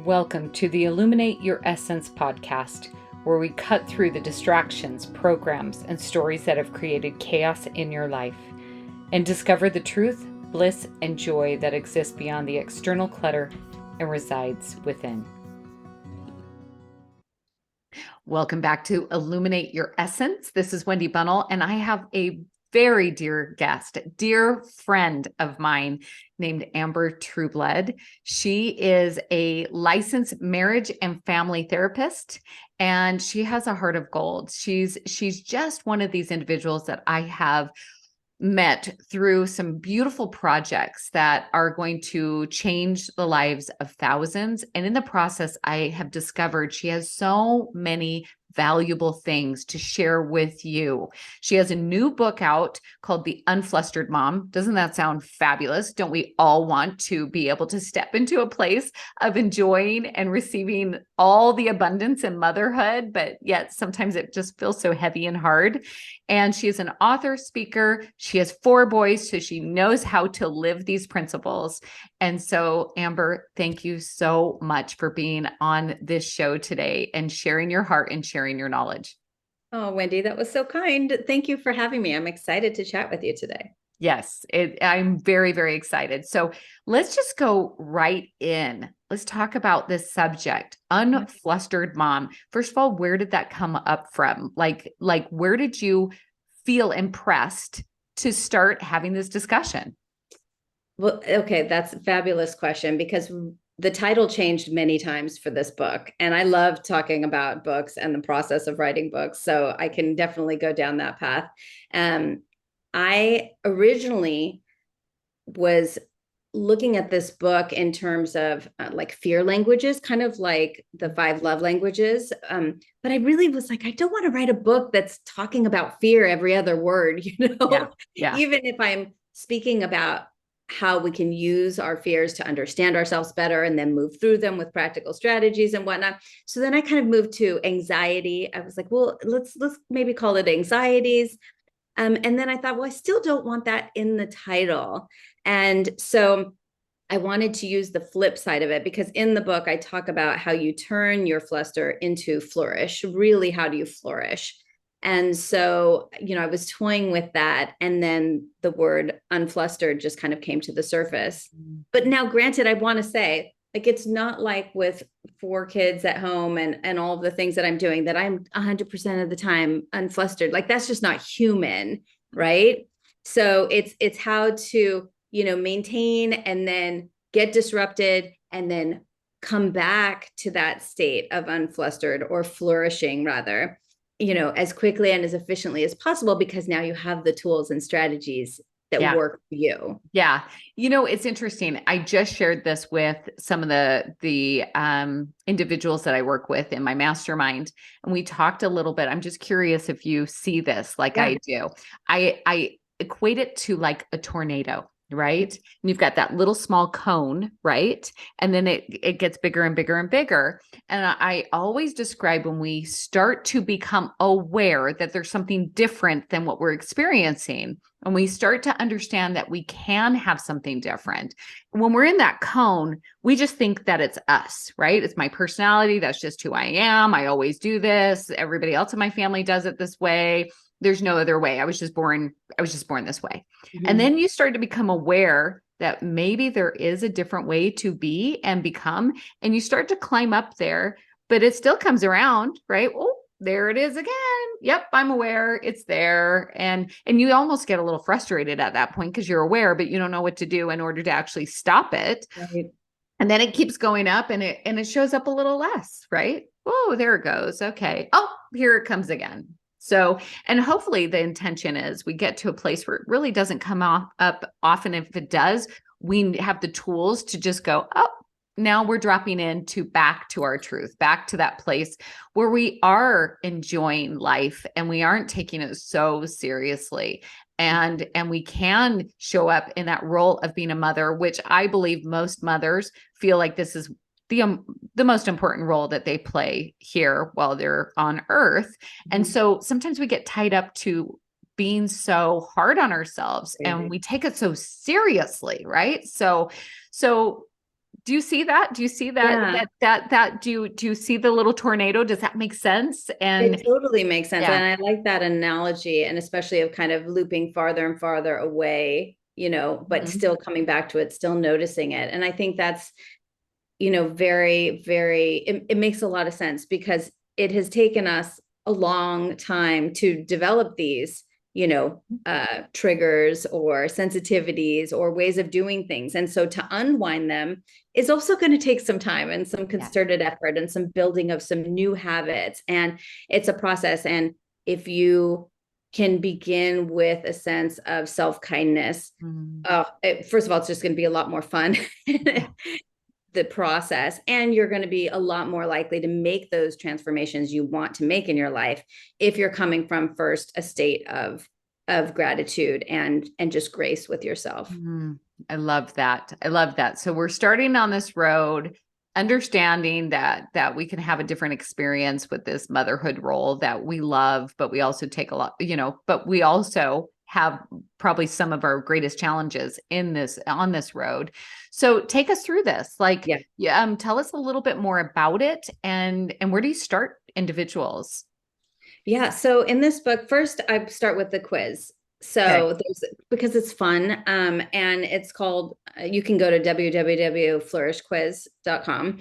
Welcome to the Illuminate Your Essence podcast, where we cut through the distractions, programs, and stories that have created chaos in your life and discover the truth, bliss, and joy that exists beyond the external clutter and resides within. Welcome back to Illuminate Your Essence. This is Wendy Bunnell, and I have a very dear guest, dear friend of mine named Amber Trueblood. She is a licensed marriage and family therapist, and she has a heart of gold. She's just one of these individuals that I have met through some beautiful projects that are going to change the lives of thousands. And in the process, I have discovered she has so many valuable things to share with you. She has a new book out called The Unflustered Mom. Doesn't that sound fabulous? Don't we all want to be able to step into a place of enjoying and receiving all the abundance in motherhood, but yet sometimes it just feels so heavy and hard. And she is an author, speaker. She has 4 boys, so she knows how to live these principles. And so, Amber, thank you so much for being on this show today and sharing your heart and sharing your knowledge. Oh, Wendy, that was so kind. Thank you for having me. I'm excited to chat with you today. Yes, I'm very, very excited. So let's just go right in. Let's talk about this subject, unflustered mom. First of all, where did that come up from? Like where did you feel impressed to start having this discussion? Well, okay, that's a fabulous question because the title changed many times for this book. And I love talking about books and the process of writing books. So I can definitely go down that path. I originally was looking at this book in terms of like fear languages, kind of like the 5 love languages. But I really was like, I don't want to write a book that's talking about fear every other word, Yeah. Even if I'm speaking about how we can use our fears to understand ourselves better and then move through them with practical strategies and whatnot. So then I kind of moved to anxiety. I was like, well, let's maybe call it anxieties. And then I thought, well, I still don't want that in the title. And so I wanted to use the flip side of it because in the book, I talk about how you turn your fluster into flourish. Really, how do you flourish? And so, I was toying with that. And then the word unflustered just kind of came to the surface. But now, granted, I want to say, like, it's not like with 4 kids at home and all of the things that I'm doing that I'm 100% of the time unflustered. Like, that's just not human, right? So it's how to, maintain and then get disrupted and then come back to that state of unflustered or flourishing rather, as quickly and as efficiently as possible, because now you have the tools and strategies that work for you. Yeah. It's interesting. I just shared this with some of the individuals that I work with in my mastermind, and we talked a little bit. I'm just curious if you see this like I do. I equate it to like a tornado, right? And you've got that little small cone, right? And then it gets bigger and bigger and bigger. And I always describe when we start to become aware that there's something different than what we're experiencing, and we start to understand that we can have something different. When we're in that cone, we just think that it's us, right? It's my personality. That's just who I am. I always do this. Everybody else in my family does it this way. There's no other way. I was just born this way. Mm-hmm. And then you start to become aware that maybe there is a different way to be and become, and you start to climb up there, but it still comes around, right? Oh, there it is again. Yep, I'm aware it's there. And you almost get a little frustrated at that point because you're aware, but you don't know what to do in order to actually stop it. Right. And then it keeps going up and it shows up a little less, right? Oh, there it goes. Okay. Oh, here it comes again. So, and hopefully the intention is we get to a place where it really doesn't come up often. If it does, we have the tools to just go, oh, now we're dropping into back to our truth, back to that place where we are enjoying life and we aren't taking it so seriously. And we can show up in that role of being a mother, which I believe most mothers feel like this is the most important role that they play here while they're on earth. Mm-hmm. And so sometimes we get tied up to being so hard on ourselves and we take it so seriously, right? So Do you see that? Do you see that Yeah. do you see the little tornado? Does that make sense? And It totally makes sense. yeah. And I like that analogy, and especially of kind of looping farther and farther away, but Mhm. still coming back to it, still noticing it. And I think that's, very, very, it makes a lot of sense because it has taken us a long time to develop these, triggers or sensitivities or ways of doing things. And so to unwind them is also going to take some time and some Yes. concerted effort and some building of some new habits. And it's a process. And if you can begin with a sense of self-kindness, Mhm. first of all, it's just going to be a lot more fun. Yeah. The process, and you're going to be a lot more likely to make those transformations you want to make in your life if you're coming from first a state of gratitude and just grace with yourself. Mhm. I love that. I love that. So we're starting on this road, understanding that we can have a different experience with this motherhood role that we love, but we also take a lot, but we also have probably some of our greatest challenges in this on this road. So take us through this. Like, Yeah. yeah, tell us a little bit more about it and where do you start individuals? Yeah. So in this book, first I start with the quiz. Okay. So there's because it's fun. And it's called, you can go to www.flourishquiz.com.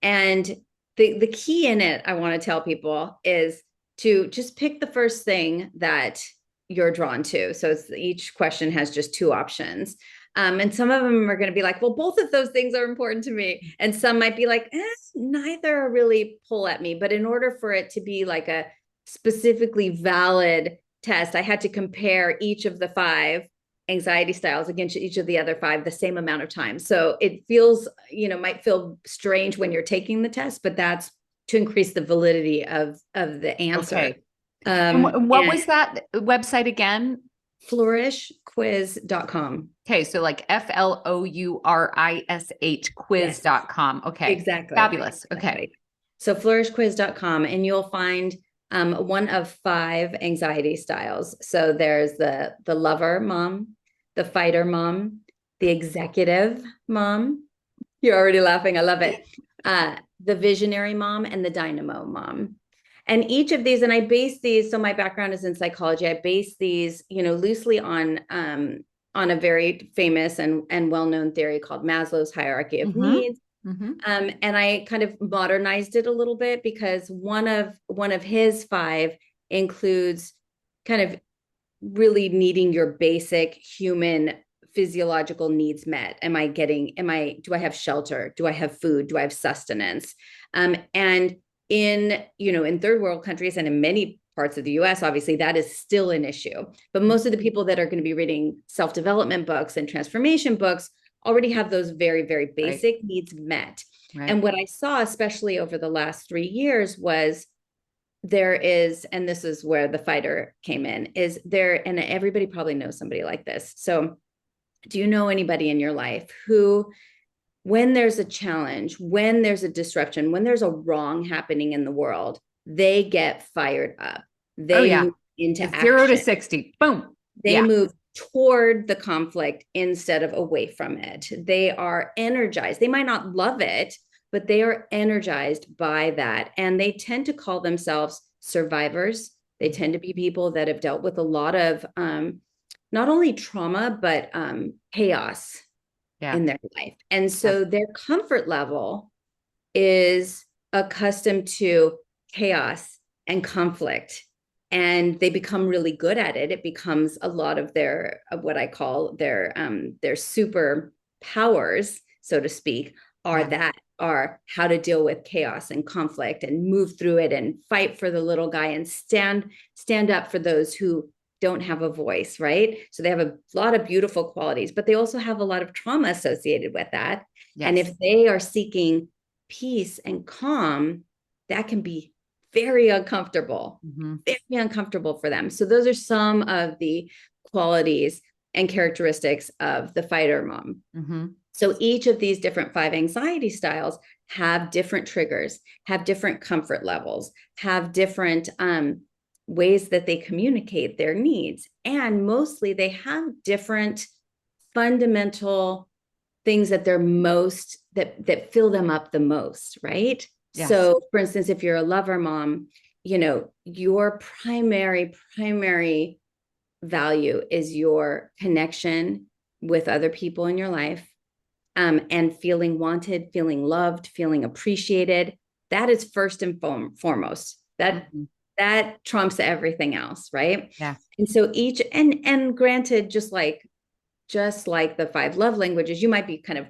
And the key in it, I want to tell people, is to just pick the first thing that you're drawn to. So each question has just two options. And some of them are going to be like, well, both of those things are important to me. And some might be like, neither really pull at me. But in order for it to be like a specifically valid test, I had to compare each of the five anxiety styles against each of the other five the same amount of time. So it feels, might feel strange when you're taking the test, but that's to increase the validity of the answer. Okay. And what And was that website again? flourishquiz.com. Okay, so like FLOURISH Yes, quiz.com. Okay, exactly. fabulous. Okay. Exactly. So flourishquiz.com, and you'll find one of five anxiety styles. So there's the lover mom, the fighter mom, the executive mom. You're already laughing. I love it. The visionary mom and the dynamo mom. And each of these, and I base these, so my background is in psychology. I base these, loosely on a very famous and well-known theory called Maslow's hierarchy of Mm-hmm. needs. Mm-hmm. And I kind of modernized it a little bit because one of his five includes kind of really needing your basic human physiological needs met. Do I have shelter? Do I have food? Do I have sustenance? And in third world countries and in many parts of the US, obviously that is still an issue. But most of the people that are going to be reading self-development books and transformation books already have those very, very Right. basic needs met. Right. And what I saw, especially over the last 3 years, was there is, and this is where the fighter came in, is there, and everybody probably knows somebody like this. So do you know anybody in your life who, when there's a challenge, when there's a disruption, when there's a wrong happening in the world, they get fired up, Oh they yeah. move into It's 0 to action, 60. Boom. they Yeah. move toward the conflict instead of away from it. They are energized. They might not love it, but they are energized by that. And they tend to call themselves survivors. They tend to be people that have dealt with a lot of not only trauma, but chaos Yeah. in their life. And Yeah. so their comfort level is accustomed to chaos and conflict, and they become really good at it. It becomes a lot of their, of what I call their super powers, so to speak, are Yeah. that are how to deal with chaos and conflict and move through it and fight for the little guy and stand up for those who don't have a voice, right? So they have a lot of beautiful qualities, but they also have a lot of trauma associated with that. And Yes. if they are seeking peace and calm, that can be very uncomfortable, Mm-hmm. very uncomfortable for them. So those are some of the qualities and characteristics of the fighter mom. Mm-hmm. So each of these different five anxiety styles have different triggers, have different comfort levels, have different ways that they communicate their needs. And mostly they have different fundamental things that that fill them up the most, right? Yes. So for instance, if you're a lover mom, your primary value is your connection with other people in your life, and feeling wanted, feeling loved, feeling appreciated. That is first and foremost. Mhm. That trumps everything else, right? Yeah. And so each and granted, just like the five love languages, you might be kind of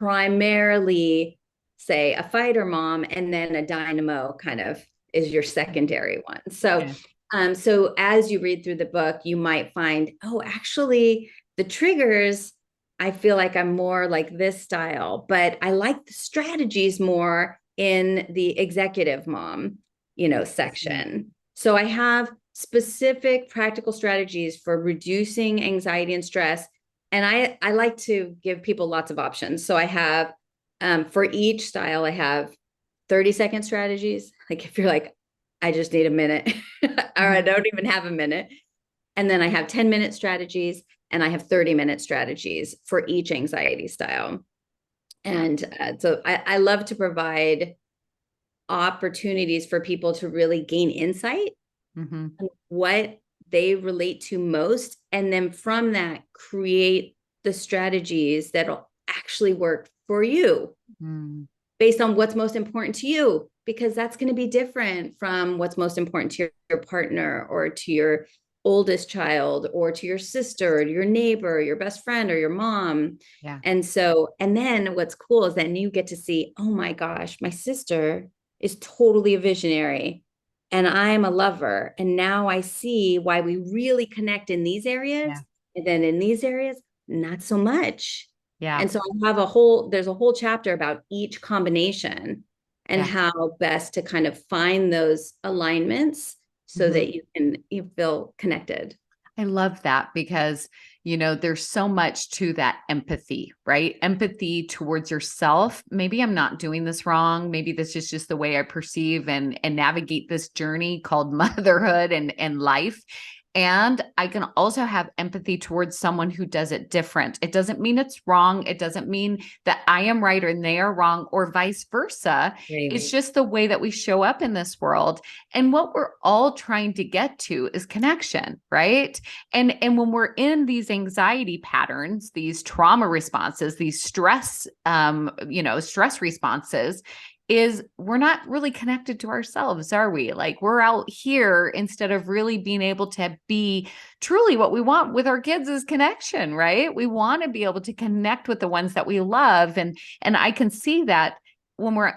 primarily, say, a fighter mom, and then a dynamo kind of is your secondary one. So, Yeah. so as you read through the book, you might find, oh, actually, the triggers, I feel like I'm more like this style, but I like the strategies more in the executive mom, See. section. So I have specific practical strategies for reducing anxiety and stress, and I like to give people lots of options. So I have, for each style, I have 30-second strategies. Like if you're like, I just need a minute, or I Mhm. don't even have a minute. And then I have 10-minute strategies, and I have 30-minute strategies for each anxiety style. And so I love to provide opportunities for people to really gain insight Mhm. on what they relate to most. And then from that, create the strategies that'll actually work for you Mm. based on what's most important to you, because that's going to be different from what's most important to your partner, or to your oldest child, or to your sister, or your neighbor, your best friend, or your mom. Yeah. And then what's cool is then you get to see, oh my gosh, my sister is totally a visionary and I'm a lover. And now I see why we really connect in these Yeah. areas. And then in these areas, not so much. Yeah. And so there's a whole chapter about each combination and Yeah. how best to kind of find those alignments so Mhm. that you feel connected. I love that because, there's so much to that empathy, right? Empathy towards yourself. Maybe I'm not doing this wrong. Maybe this is just the way I perceive and navigate this journey called motherhood and life. And I can also have empathy towards someone who does it different. It doesn't mean it's wrong. It doesn't mean that I am right and they are wrong, or vice versa. It's Right. just the way that we show up in this world. And what we're all trying to get to is connection, right? And when we're in these anxiety patterns, these trauma responses, these stress responses, is we're not really connected to ourselves, are we? Like we're out here instead of really being able to be truly what we want with our kids is connection, right? We want to be able to connect with the ones that we love. And I can see that when we're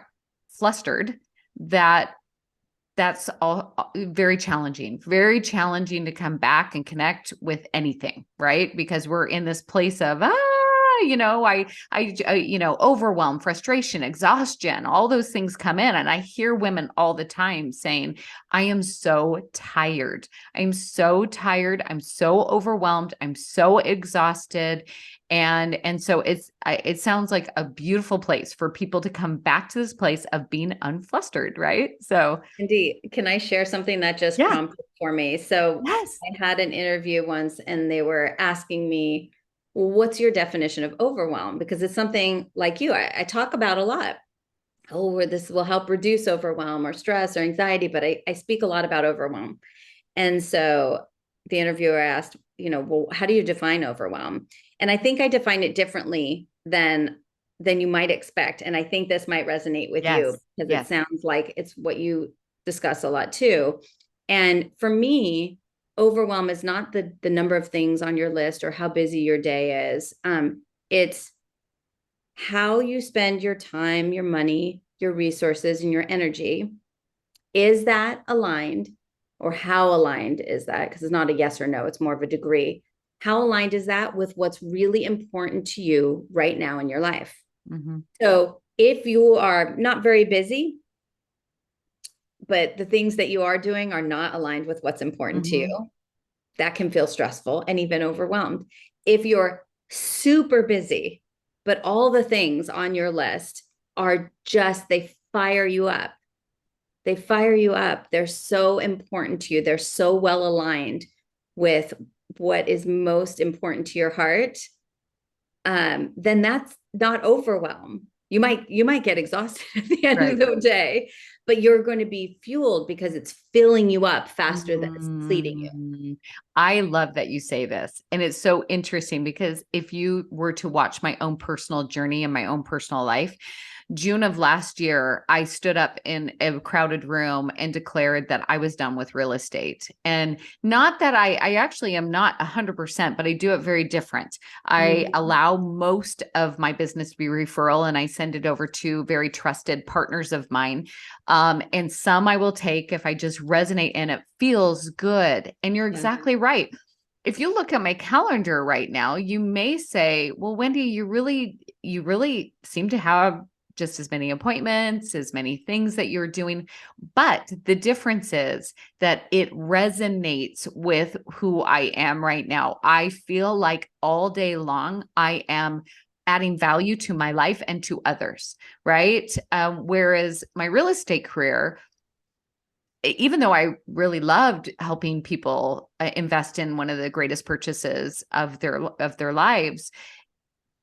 flustered, that that's all very challenging to come back and connect with anything, right? Because we're in this place of, overwhelm, frustration, exhaustion, all those things come in. And I hear women all the time saying, I am so tired. I'm so tired. I'm so overwhelmed. I'm so exhausted. And so it sounds like a beautiful place for people to come back to this place of being unflustered, right? So Indeed. Can I share something that just yeah, prompted for me? So yes, I had an interview once and they were asking me, well, what's your definition of overwhelm? Because it's something like you, I talk about a lot. Oh, where this will help reduce overwhelm or stress or anxiety, but I speak a lot about overwhelm. And so the interviewer asked, well, how do you define overwhelm? And I think I define it differently than you might expect. And I think this might resonate with you yes, because it yes. sounds like it's what you discuss a lot too. And for me, overwhelm is not the number of things on your list or how busy your day is. It's how you spend your time, your money, your resources, and your energy. Is that aligned, or how aligned is that? Because it's not a yes or no, it's more of a degree. How aligned is that with what's really important to you right now in your life? Hmm. So if you are not very busy, but the things that you are doing are not aligned with what's important to Hmm. you, that can feel stressful and even overwhelmed. If you're super busy, but all the things on your list are just, they fire you up. They fire you up. They're so important to you. They're so well aligned with what is most important to your heart. Then that's not overwhelm. you might get exhausted at the end of Right. the day, but you're going to be fueled because it's filling you up faster than it's depleting you. Mm, I love that you say this. And it's so interesting because if you were to watch my own personal journey and my own personal life, June of last year, I stood up in a crowded room and declared that I was done with real estate. And not that I actually am not 100%, but I do it very different. I Mhm. allow most of my business to be referral and I send it over to very trusted partners of mine. And some I will take if I just resonate and it feels good. And you're Yeah. exactly right. If you look at my calendar right now, you may say, well, Wendy, you really seem to have just as many appointments, as many things that you're doing. But the difference is that it resonates with who I am right now. I feel like all day long, I am adding value to my life and to others, right? Whereas my real estate career, even though I really loved helping people invest in one of the greatest purchases of their lives,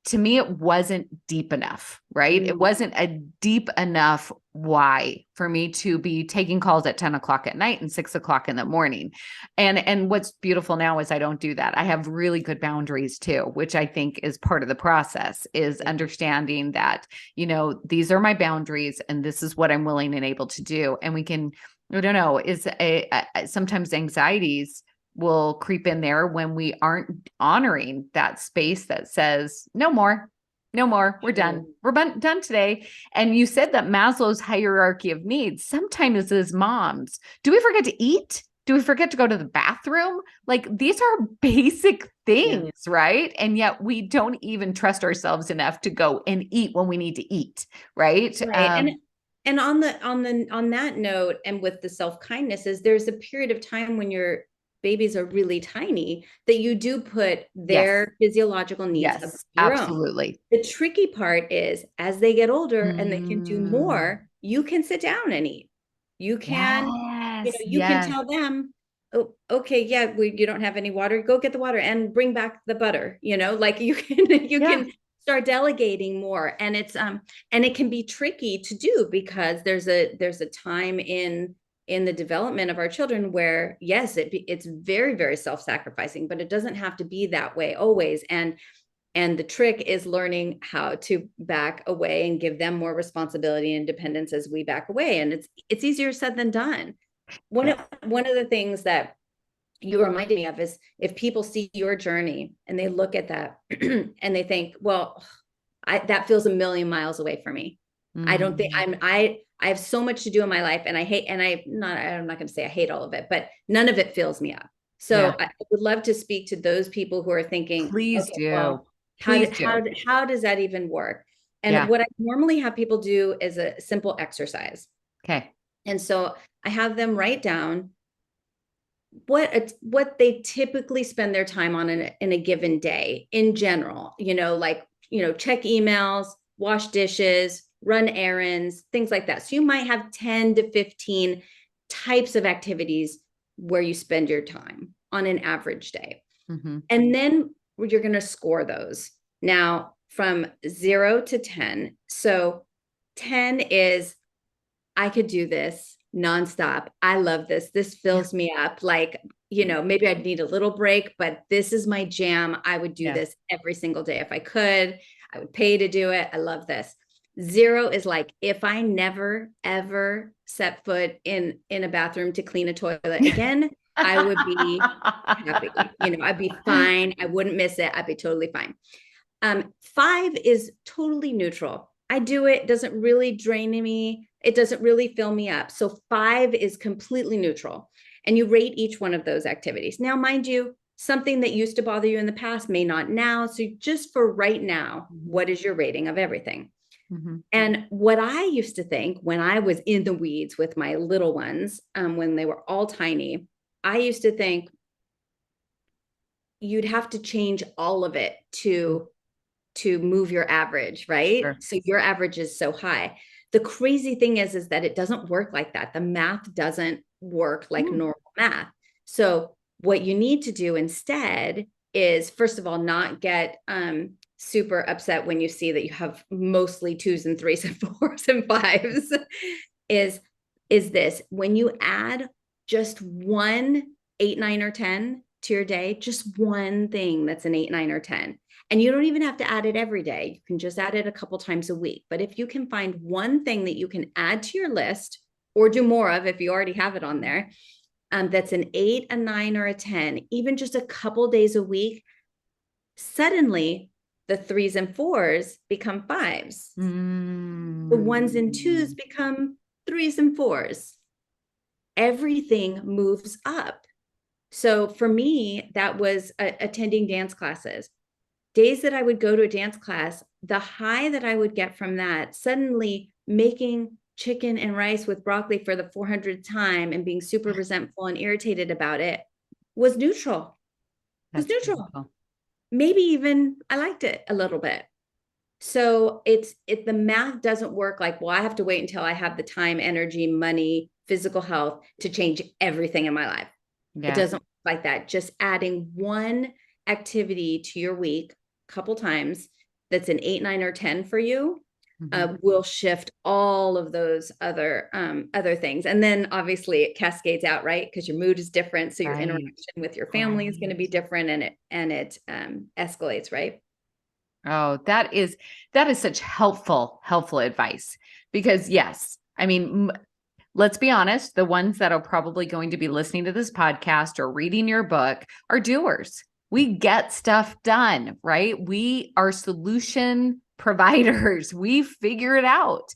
to me it wasn't deep enough, right? It Mm. wasn't a deep enough why for me to be taking calls at 10 o'clock at night and 6 o'clock in the morning. And what's beautiful now is I don't do that. I have really good boundaries too, which I think is part of the process, is Yeah. understanding that, these are my boundaries and this is what I'm willing and able to do. And we can, I don't know, sometimes anxieties will creep in there when we aren't honoring that space that says, no more, no more, we're done. True. We're done today. And you said that Maslow's hierarchy of needs, sometimes as moms, do we forget to eat? Do we forget to go to the bathroom? Like these are basic Yeah. things, right? And yet we don't even trust ourselves enough to go and eat when we need to eat, right? Right. And on that note, and with the self-kindness, is there's a period of time when your babies are really tiny that you do put Yes, their physiological needs above yes, your own. absolutely. The tricky part is as they get older and they can do Mm, more, you can sit down and eat. You can, yes, you can yes. tell them, oh, okay, yeah, you don't have any water, go get the water and bring back the butter, like you can, you Yeah. can start delegating more. And it can be tricky to do because there's a time in the development of our children where yes, it's very, very self-sacrificing, but it doesn't have to be that way always. And the trick is learning how to back away and give them more responsibility and independence as we back away. And it's easier said than done. One Yeah. of one of the things that you reminded me of is if people see your journey and they look at that and they think, well, that feels a million miles away from me. I don't think Mm, I have so much to do in my life and I hate, and I'm not going to say I hate all of it, but none of it fills me up. yeah. So I would love to speak to those people who are thinking, Please okay, do. well, Please do. how does that even work? And Yeah. what I normally have people do is a simple exercise. Okay. And so I have them write down what they typically spend their time on in a given day in general, like, check emails, wash dishes, run errands, things like that. So you might have 10 to 15 types of activities where you spend your time on an average day. Hmm. And then you're going to score those now from 0 to 10. So 10 is I could do this nonstop. I love this. This Yeah. fills me up. Like, maybe I'd need a little break, but this is my jam. I would do Yeah. this every single day if I could. I would pay to do it. I love this. 0 is like if I never ever set foot in a bathroom to clean a toilet again, I would be happy. I'd be fine. I wouldn't miss it. I'd be totally fine. 5 is totally neutral. I do it, doesn't really drain me. It doesn't really fill me up. So 5 is completely neutral. And you rate each one of those activities. Now, mind you, something that used to bother you in the past may not now. So just for right now, Mhm. what is your rating of everything? Mhm. And what I used to think when I was in the weeds with my little ones, when they were all tiny, I used to think you'd have to change all of it Mm, to move your average, right? sure. So your average is so high. The crazy thing is that it doesn't work like that. The math doesn't work like Mm, normal math. So what you need to do instead is, first of all, not get super upset when you see that you have mostly twos and threes and fours and fives is this: when you add just one 8, 9, or 10 to your day, just one thing that's an 8, 9, or 10. And you don't even have to add it every day. You can just add it a couple times a week. But if you can find one thing that you can add to your list or do more of if you already have it on there, that's an 8, a 9, or a 10, even just a couple days a week, suddenly the threes and fours become fives. The ones and twos become threes and fours. Everything moves up. So for me, that was attending dance classes. Days that I would go to a dance class, the high that I would get from that, suddenly making chicken and rice with broccoli for the 400th time and being super resentful and irritated about it, was neutral. It was That's neutral. beautiful. Maybe even I liked it a little bit. So the math doesn't work like, well, I have to wait until I have the time, energy, money, physical health to change everything in my life. It Yeah. doesn't work like that. Just adding one activity to your week a couple times that's an 8, 9, or 10 for you will shift all of those other things. And then obviously it cascades out, right? Because your mood is different. So your Right. interaction with your family is going to be different, and it escalates, right? Oh, that is such helpful advice because yes, I mean, let's be honest, the ones that are probably going to be listening to this podcast or reading your book are doers. We get stuff done, right? We are solution providers. We figure it out.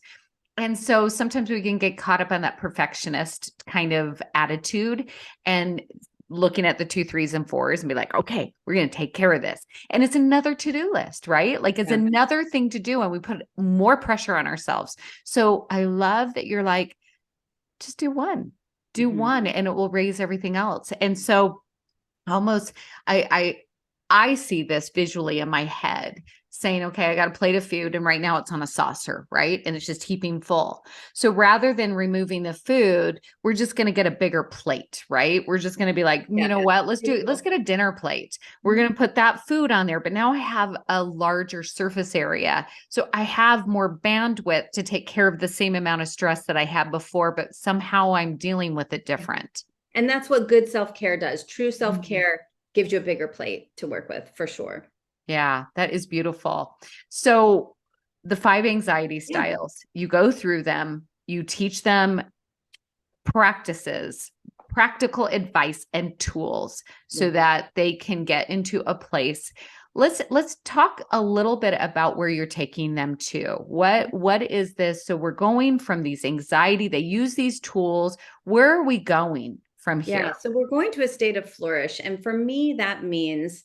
And so sometimes we can get caught up on that perfectionist kind of attitude and looking at the two, threes, and fours and be like, okay, we're going to take care of this. And it's another to-do list, right? Like it's Yeah. another thing to do. And we put more pressure on ourselves. So I love that you're like, just do one and it will raise everything else. And so almost I see this visually in my head saying, okay, I got a plate of food and right now it's on a saucer, right? And it's just heaping full. So rather than removing the food, we're just going to get a bigger plate, right? We're just going to be like, you Yeah. know what? Let's get a dinner plate. We're going to put that food on there, but now I have a larger surface area. So I have more bandwidth to take care of the same amount of stress that I had before, but somehow I'm dealing with it different. And that's what good self-care does. True self-care gives you a bigger plate to work with, for sure. Yeah, that is beautiful. So the 5 anxiety Yeah. styles, you go through them, you teach them practices, practical advice and tools so Yeah. that they can get into a place. Let's talk a little bit about where you're taking them to. What is this? So we're going from these anxiety, they use these tools. Where are we going from Yeah. here? So we're going to a state of flourish. And for me, that means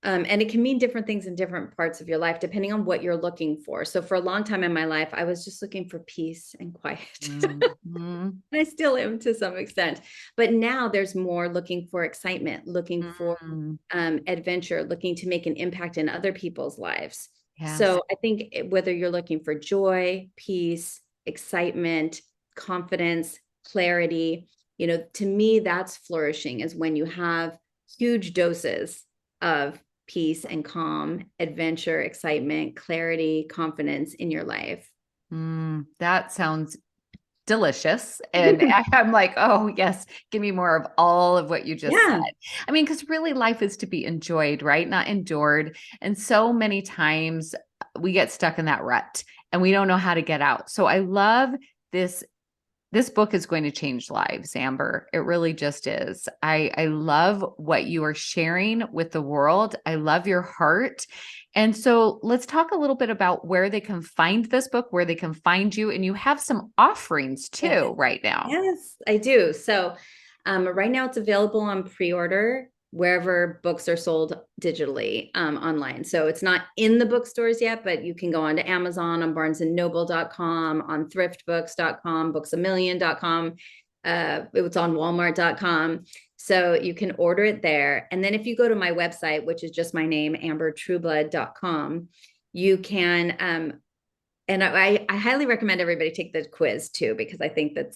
and it can mean different things in different parts of your life, depending on what you're looking for. So for a long time in my life, I was just looking for peace and quiet. Mhm. I still am to some extent. But now there's more looking for excitement, looking for Mm. adventure, looking to make an impact in other people's lives. Yes. So I think whether you're looking for joy, peace, excitement, confidence, clarity, to me, that's flourishing, is when you have huge doses of peace and calm, adventure, excitement, clarity, confidence in your life. That sounds delicious. And I'm like, oh, yes, give me more of all of what you just said. Yeah. I mean, because really life is to be enjoyed, right? Not endured. And so many times we get stuck in that rut and we don't know how to get out. So I love this. This book is going to change lives, Amber. It really just is. I love what you are sharing with the world. I love your heart. And so let's talk a little bit about where they can find this book, where they can find you. And you have some offerings Yes. too right now. Yes, I do. So right now it's available on pre-order wherever books are sold digitally online. So it's not in the bookstores yet, but you can go on to Amazon, on barnesandnoble.com, on thriftbooks.com, booksamillion.com. It's on walmart.com. So you can order it there. And then if you go to my website, which is just my name, ambertrueblood.com, you can and I highly recommend everybody take the quiz too, because I think For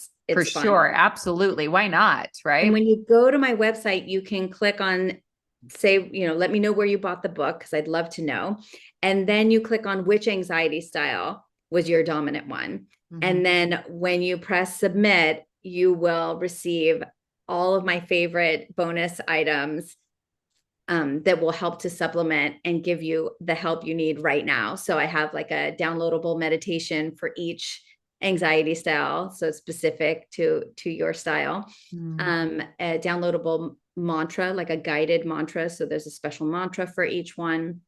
it's fun. sure. Absolutely. Why not? And Right. when you go to my website, you can click on say, let me know where you bought the book because I'd love to know. And then you click on which anxiety style was your dominant one. Mhm. And then when you press submit, you will receive all of my favorite bonus items that will help to supplement and give you the help you need right now. So I have like a downloadable meditation for each anxiety style, so specific to your style. A downloadable mantra, like a guided mantra. So there's a special mantra for each one,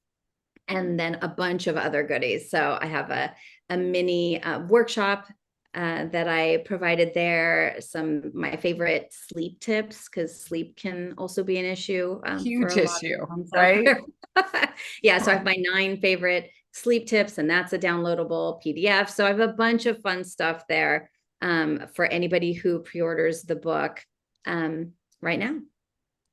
and then a bunch of other goodies. So I have a mini workshop that I provided there, my favorite sleep tips, because sleep can also be an issue for Huge a lot issue, of moms out right? there. Yeah, so I have my 9 favorite sleep tips, and that's a downloadable PDF. So I have a bunch of fun stuff there for anybody who pre-orders the book right now.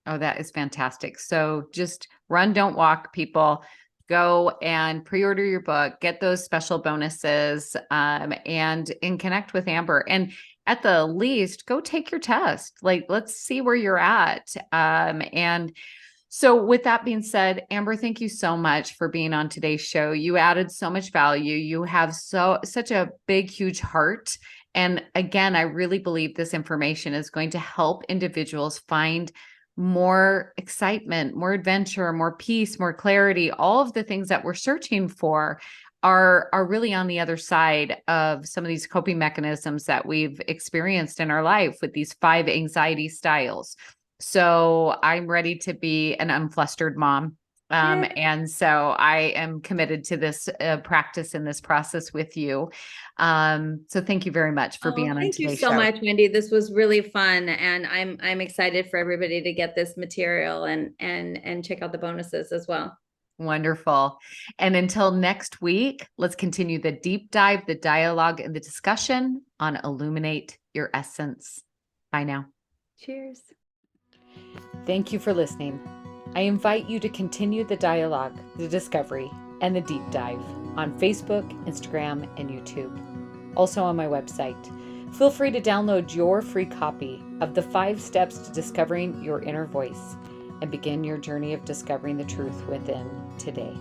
Oh, that is fantastic. So just run, don't walk, people. Go and pre-order your book, get those special bonuses, and connect with Amber. And at the least, go take your test. Like, let's see where you're at. And so with that being said, Amber, thank you so much for being on today's show. You added so much value. You have such a big, huge heart. And again, I really believe this information is going to help individuals find more excitement, more adventure, more peace, more clarity. All of the things that we're searching for are really on the other side of some of these coping mechanisms that we've experienced in our life with these 5 anxiety styles. So I'm ready to be an unflustered mom. And so I am committed to this practice and this process with you. So thank you very much for being on Thank you today's so show. much, Wendy. This was really fun, and I'm excited for everybody to get this material and check out the bonuses as well. Wonderful. And until next week, let's continue the deep dive, the dialogue, and the discussion on Illuminate Your Essence. Bye now. Cheers. Thank you for listening. I invite you to continue the dialogue, the discovery, and the deep dive on Facebook, Instagram, and YouTube. Also on my website. Feel free to download your free copy of the 5 steps to discovering your inner voice and begin your journey of discovering the truth within today.